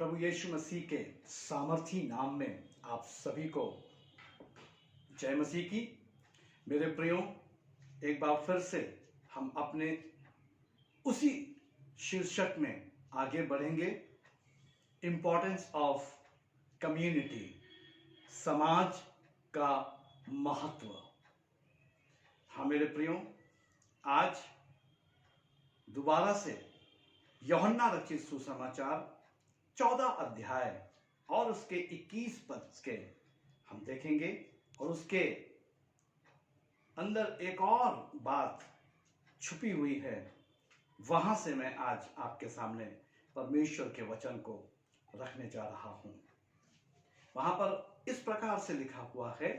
प्रभु यीशु मसीह के सामर्थी नाम में आप सभी को जय मसीह की। मेरे प्रियो, एक बार फिर से हम अपने उसी शीर्षक में आगे बढ़ेंगे, इम्पोर्टेंस ऑफ कम्युनिटी, समाज का महत्व। हाँ मेरे प्रियो, आज दोबारा से यूहन्ना रचित सुसमाचार 14 अध्याय और उसके 21 पद के हम देखेंगे, और उसके अंदर एक और बात छुपी हुई है। वहां से मैं आज आपके सामने परमेश्वर के वचन को रखने जा रहा हूं। वहां पर इस प्रकार से लिखा हुआ है,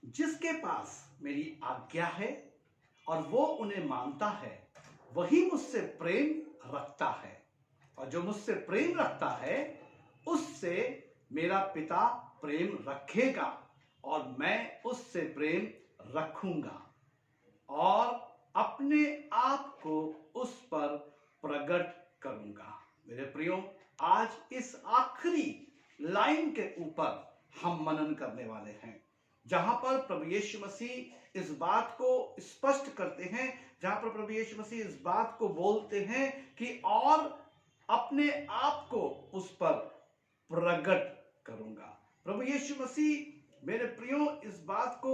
जिसके पास मेरी आज्ञा है और वो उन्हें मानता है, वही मुझसे प्रेम रखता है, और जो मुझसे प्रेम रखता है उससे मेरा पिता प्रेम रखेगा, और मैं उससे प्रेम रखूंगा और अपने आप को उस पर प्रकट करूंगा। मेरे प्रियो, आज इस आखिरी लाइन के ऊपर हम मनन करने वाले हैं, जहां पर प्रभु यीशु मसीह इस बात को स्पष्ट करते हैं, जहां पर प्रभु यीशु मसीह इस बात को बोलते हैं कि और अपने आप को उस पर प्रकट करूंगा। प्रभु यीशु मसीह मेरे प्रियो इस बात को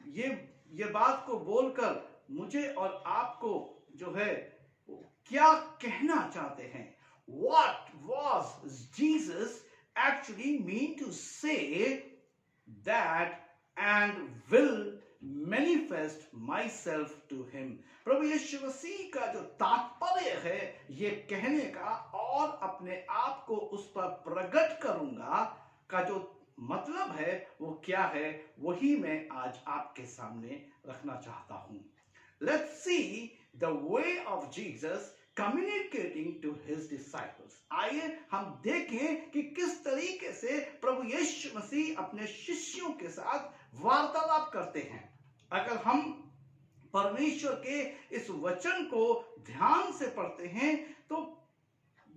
ये बात को बोलकर मुझे और आपको जो है क्या कहना चाहते हैं? What was Jesus actually mean to say that and will manifest myself to him? प्रभु यीशु मसीह का जो तात्पर्य है ये कहने का और अपने आप को उस पर प्रकट करूंगा का जो मतलब है वो क्या है, वही मैं आज आपके सामने रखना चाहता हूं। Let's see the way of Jesus communicating to his disciples। आइए हम देखें कि किस तरीके से प्रभु यीशु मसीह अपने शिष्यों के साथ वार्तालाप करते हैं। अगर हम परमेश्वर के इस वचन को ध्यान से पढ़ते हैं तो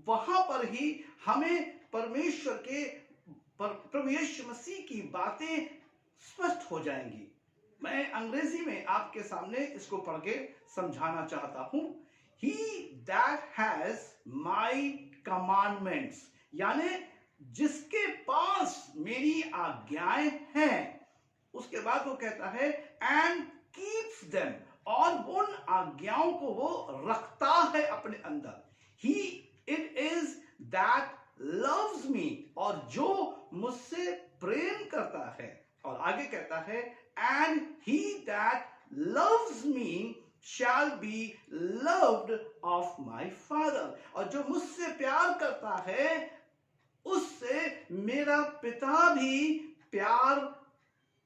वहां पर ही हमें परमेश्वर के प्रभु यीशु मसीह की बातें स्पष्ट हो जाएंगी। मैं अंग्रेजी में आपके सामने इसको पढ़ के समझाना चाहता हूं। He that has my commandments, यानी जिसके पास मेरी आज्ञाएं हैं, उसके बाद वो कहता है and keeps them, और उन आज्ञाओं को वो रखता है अपने अंदर। It is that loves me, और जो मुझसे प्रेम करता है। और आगे कहता है and he that loves me shall be loved of my father, और जो मुझसे प्यार करता है उससे मेरा पिता भी प्यार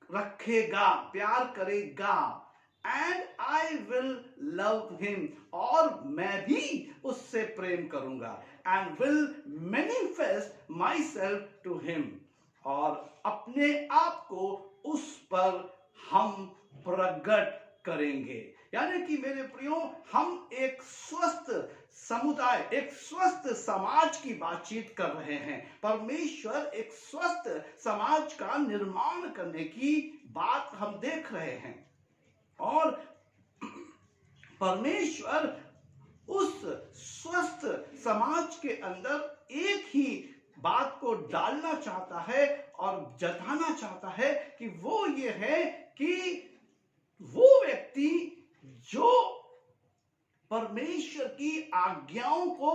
रखेगा, प्यार करेगा। And I will love him, और मैं भी उससे प्रेम करूंगा। And will manifest myself to him, और अपने आप को उस पर हम प्रकट करेंगे। यानी कि मेरे प्रियो, हम एक स्वस्थ समुदाय, एक स्वस्थ समाज की बातचीत कर रहे हैं। परमेश्वर एक स्वस्थ समाज का निर्माण करने की बात हम देख रहे हैं, और परमेश्वर उस स्वस्थ समाज के अंदर एक ही बात को डालना चाहता है और जताना चाहता है कि वो ये है कि वो व्यक्ति जो परमेश्वर की आज्ञाओं को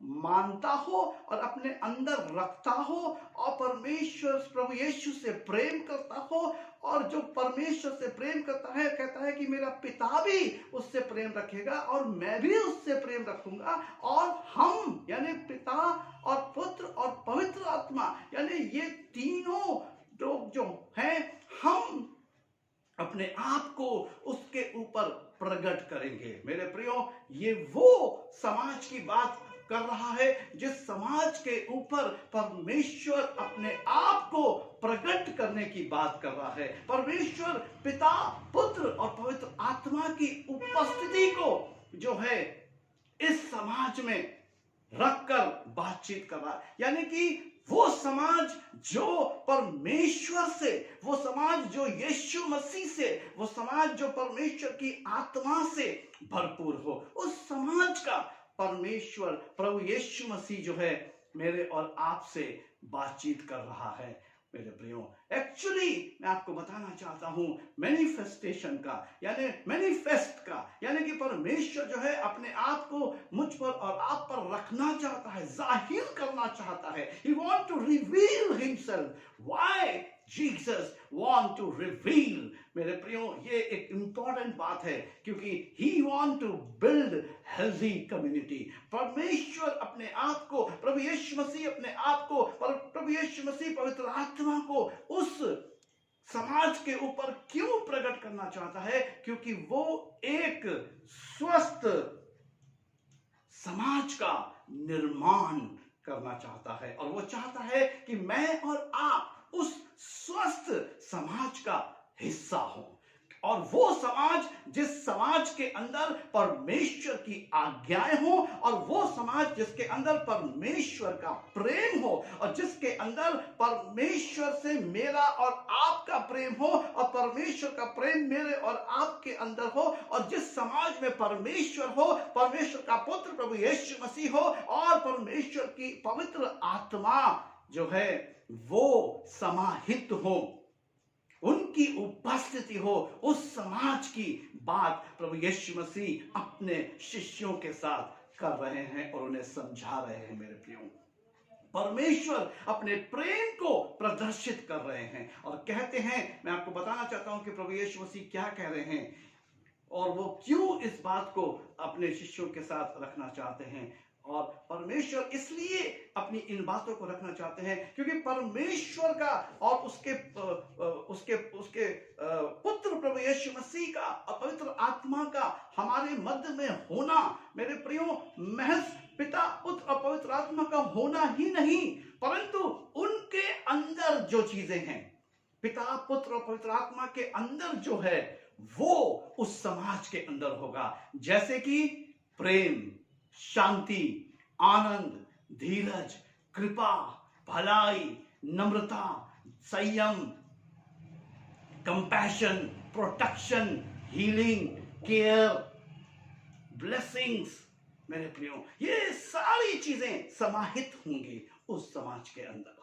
मानता हो और अपने अंदर रखता हो, और परमेश्वर प्रभु यीशु से प्रेम करता हो, और जो परमेश्वर से प्रेम करता है कहता है कि मेरा पिता भी उससे प्रेम रखेगा और मैं भी उससे प्रेम रखूंगा, और हम यानी पिता और पुत्र और पवित्र आत्मा, यानी ये तीनों लोग जो हैं, हम अपने आप को उसके ऊपर प्रकट करेंगे। मेरे प्रियो, ये वो समाज की बात कर रहा है जिस समाज के ऊपर परमेश्वर अपने आप को प्रकट करने की बात कर रहा है। परमेश्वर पिता, पुत्र और पवित्र आत्मा की उपस्थिति को जो है इस समाज में रखकर बातचीत कर रहा है। यानी कि वो समाज जो परमेश्वर से, वो समाज जो यीशु मसीह से, वो समाज जो परमेश्वर की आत्मा से भरपूर हो, उस समाज का परमेश्वर प्रभु यीशु मसीह जो है मेरे और आपसे बातचीत कर रहा है। मेरे प्रियो, एक्चुअली मैं आपको बताना चाहता हूं मैनिफेस्टेशन का, यानी मैनिफेस्ट का, यानी कि परमेश्वर जो है अपने आप को मुझ पर और आप पर रखना चाहता है, जाहिर करना चाहता है। He want to reveal himself. Why Jesus want to reveal? मेरे प्रियो, ये एक इंपॉर्टेंट बात है, क्योंकि He want to build healthy community. परमेश्वर अपने आप को, प्रभु यीशु मसीह अपने आप को, प्रभु यीशु मसीह पवित्र आत्मा को उस समाज के ऊपर क्यों प्रकट करना चाहता है? क्योंकि वो एक स्वस्थ समाज का निर्माण करना चाहता है, और वो चाहता है कि मैं और आप उस स्वस्थ समाज का हिस्सा हो। और वो समाज, जिस समाज के अंदर परमेश्वर की आज्ञाएं हो, और वो समाज जिसके अंदर परमेश्वर का प्रेम हो, और जिसके अंदर परमेश्वर से मेरा और आपका प्रेम हो, और परमेश्वर का प्रेम मेरे और आपके अंदर हो, और जिस समाज में परमेश्वर हो, परमेश्वर का पुत्र प्रभु यीशु मसीह हो, और परमेश्वर की पवित्र आत्मा जो है वो समाहित हो, उनकी उपस्थिति हो, उस समाज की बात प्रभु यीशु मसीह अपने शिष्यों के साथ कर रहे हैं और उन्हें समझा रहे हैं। मेरे प्रियो, परमेश्वर अपने प्रेम को प्रदर्शित कर रहे हैं और कहते हैं, मैं आपको बताना चाहता हूं कि प्रभु यीशु मसीह क्या कह रहे हैं और वो क्यों इस बात को अपने शिष्यों के साथ रखना चाहते हैं। और परमेश्वर इसलिए अपनी इन बातों को रखना चाहते हैं क्योंकि परमेश्वर का और उसके पुत्र प्रभु यीशु मसीह का और पवित्र आत्मा का हमारे मध्य में होना, मेरे प्रियो, महज पिता, पुत्र और पवित्र आत्मा का होना ही नहीं, परंतु उनके अंदर जो चीजें हैं, पिता, पुत्र और पवित्र आत्मा के अंदर जो है, वो उस समाज के अंदर होगा। जैसे कि प्रेम, शांति, आनंद, धीरज, कृपा, भलाई, नम्रता, संयम, compassion, protection, healing, care, blessings. मेरे प्रियो, ये सारी चीजें समाहित होंगी उस समाज के अंदर।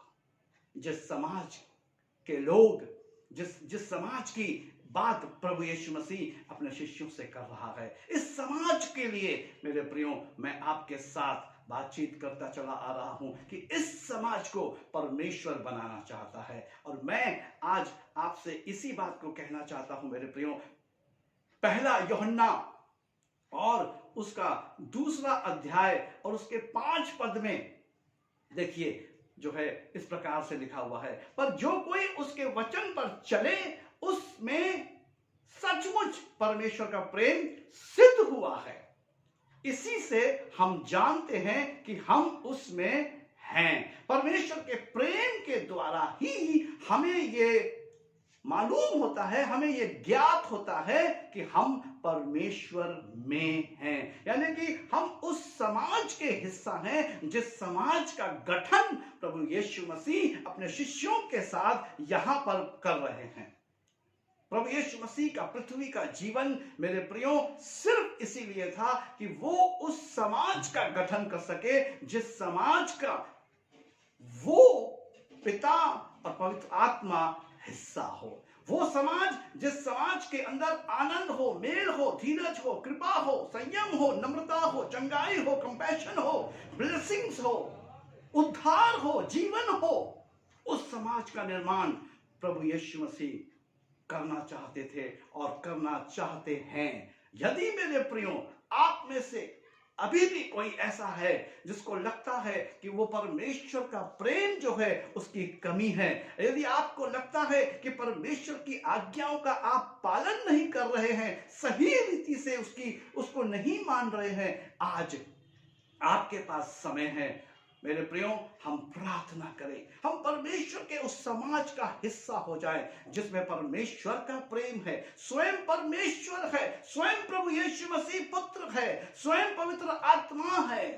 जिस समाज के लोग, जिस समाज की बात प्रभु यीशु मसीह अपने शिष्यों से कर रहा है, इस समाज के लिए मेरे प्रियो मैं आपके साथ बातचीत करता चला आ रहा हूं कि इस समाज को परमेश्वर बनाना चाहता है। और मैं आज आपसे इसी बात को कहना चाहता हूं मेरे प्रियो। पहला यूहन्ना और उसका 2 अध्याय और उसके 5 पद में देखिए जो है इस प्रकार से लिखा हुआ है, पर जो कोई उसके वचन पर चले उसमें सचमुच परमेश्वर का प्रेम सिद्ध हुआ है। इसी से हम जानते हैं कि हम उसमें हैं। परमेश्वर के प्रेम के द्वारा ही हमें ये मालूम होता है, हमें ये ज्ञात होता है कि हम परमेश्वर में हैं, यानी कि हम उस समाज के हिस्सा हैं जिस समाज का गठन प्रभु यीशु मसीह अपने शिष्यों के साथ यहां पर कर रहे हैं। प्रभु यीशु मसीह का पृथ्वी का जीवन मेरे प्रियो सिर्फ इसीलिए था कि वो उस समाज का गठन कर सके जिस समाज का वो पिता और पवित्र आत्मा हिस्सा हो। वो समाज जिस समाज के अंदर आनंद हो, मेल हो, धीरज हो, कृपा हो, संयम हो, नम्रता हो, चंगाई हो, कंपैशन हो, ब्लेसिंग्स हो, उद्धार हो, जीवन हो, उस समाज का निर्माण प्रभु यीशु मसीह करना चाहते थे और करना चाहते हैं। यदि मेरे प्रियो आप में से अभी भी कोई ऐसा है जिसको लगता है कि वो परमेश्वर का प्रेम जो है उसकी कमी है, यदि आपको लगता है कि परमेश्वर की आज्ञाओं का आप पालन नहीं कर रहे हैं, सही रीति से उसको नहीं मान रहे हैं, आज आपके पास समय है मेरे प्रियो, हम प्रार्थना करें, हम परमेश्वर के उस समाज का हिस्सा हो जाएं जिसमें परमेश्वर का प्रेम है, स्वयं परमेश्वर है, स्वयं प्रभु यीशु मसीह पुत्र है, स्वयं पवित्र आत्मा है।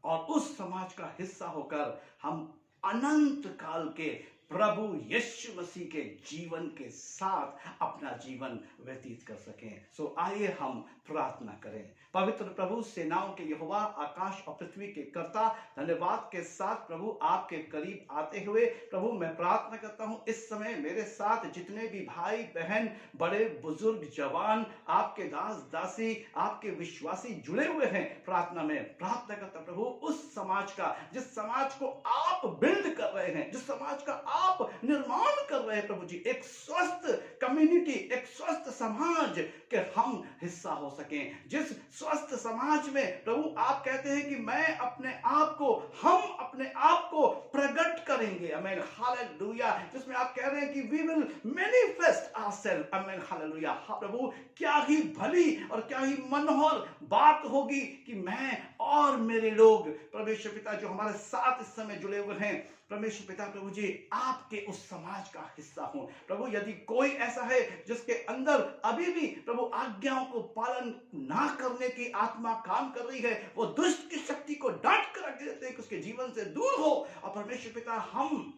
और उस समाज का हिस्सा होकर हम अनंत काल के प्रभु यीशु मसीह के जीवन के साथ अपना जीवन व्यतीत कर सकें। सो आइए हम प्रार्थना करें। पवित्र प्रभु, सेनाओं के यहोवा, आकाश और पृथ्वी के कर्ता, धन्यवाद के साथ प्रभु आपके करीब आते हुए प्रभु मैं प्रार्थना करता हूं, इस समय मेरे साथ जितने भी भाई बहन, बड़े बुजुर्ग, जवान, आपके दास दासी, आपके विश्वासी जुड़े हुए हैं, प्रार्थना में प्रार्थना करता प्रभु उस समाज का, जिस समाज को आप बिल्ड कर रहे हैं, जिस समाज का आप निर्माण कर रहे हैं प्रभु जी, एक स्वस्थ कम्युनिटी, एक स्वस्थ समाज के हम हिस्सा हो सकें। जिस स्वस्थ समाज में प्रभु आप कहते हैं कि मैं अपने आप को, हम अपने आप को प्रकट करेंगे, आमेन, हालेलुया, जिसमें आप कह रहे हैं कि we will manifest ourselves, amen, hallelujah. प्रभु क्या ही भली और क्या ही मनोहर बात होगी कि मैं और मेरे लोग, परमेश्वर पिता जो हमारे साथ इस समय जुड़े हुए हैं, परमेश्वर पिता प्रभु जी आपके उस समाज का हिस्सा हो। प्रभु यदि कोई ऐसा है जिसके अंदर अभी भी प्रभु आज्ञाओं को पालन ना करने की आत्मा काम कर रही है, वो दुष्ट की शक्ति को डांट कर रख देते हैं कि उसके जीवन से दूर हो। और परमेश्वर पिता हम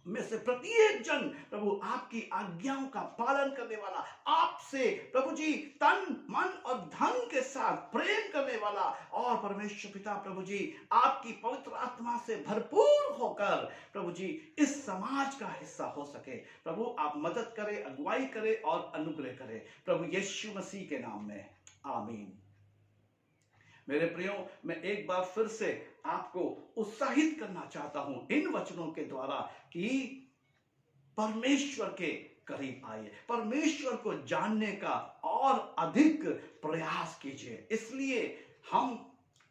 में से प्रत्येक जन प्रभु आपकी आज्ञाओं का पालन करने वाला, आपसे प्रभु जी तन मन और धन के साथ प्रेम करने वाला, और परमेश्वर पिता प्रभु जी आपकी पवित्र आत्मा से भरपूर होकर प्रभु जी इस समाज का हिस्सा हो सके। प्रभु आप मदद करें, अगुवाई करें और अनुग्रह करें, प्रभु यीशु मसीह के नाम में, आमीन। मेरे प्रियो, मैं एक बार फिर से आपको उत्साहित करना चाहता हूं इन वचनों के द्वारा कि परमेश्वर के करीब आइए, परमेश्वर को जानने का और अधिक प्रयास कीजिए। इसलिए हम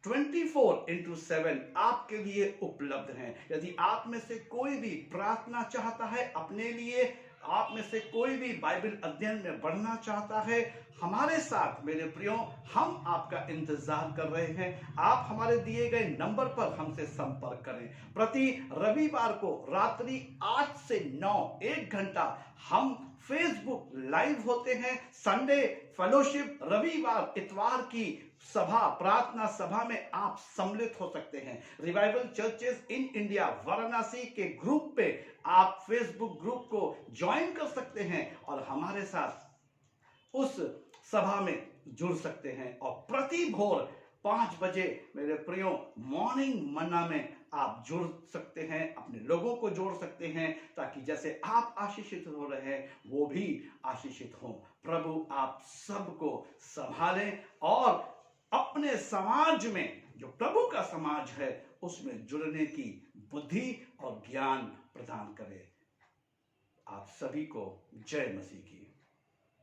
24/7 आपके लिए उपलब्ध हैं। यदि आप में से कोई भी प्रार्थना चाहता है अपने लिए, आप में से कोई भी बाइबल अध्ययन में बढ़ना चाहता है, हमारे साथ मेरे प्रियो हम आपका इंतजार कर रहे हैं। आप हमारे दिए गए नंबर पर हमसे संपर्क करें। प्रति रविवार को रात्रि 8 से 9 1 घंटा हम फेसबुक लाइव होते हैं। संडे फेलोशिप, रविवार इतवार की सभा, प्रार्थना सभा में आप सम्मिलित हो सकते हैं। Revival churches in India Varanasi के ग्रुप पे आप फेसबुक ग्रुप को ज्वाइन कर सकते हैं और हमारे साथ उस सभा में जुड़ सकते हैं। और प्रति भोर 5 बजे मेरे प्रियो मॉर्निंग मन्ना में आप जुड़ सकते हैं, अपने लोगों को जोड़ सकते हैं, ताकि जैसे आप आशीषित हो रहे हैं वो भी आशीषित हों। प्रभु आप सबको संभालें और अपने समाज में, जो प्रभु का समाज है, उसमें जुड़ने की बुद्धि और ज्ञान प्रदान करें। आप सभी को जय मसीह की।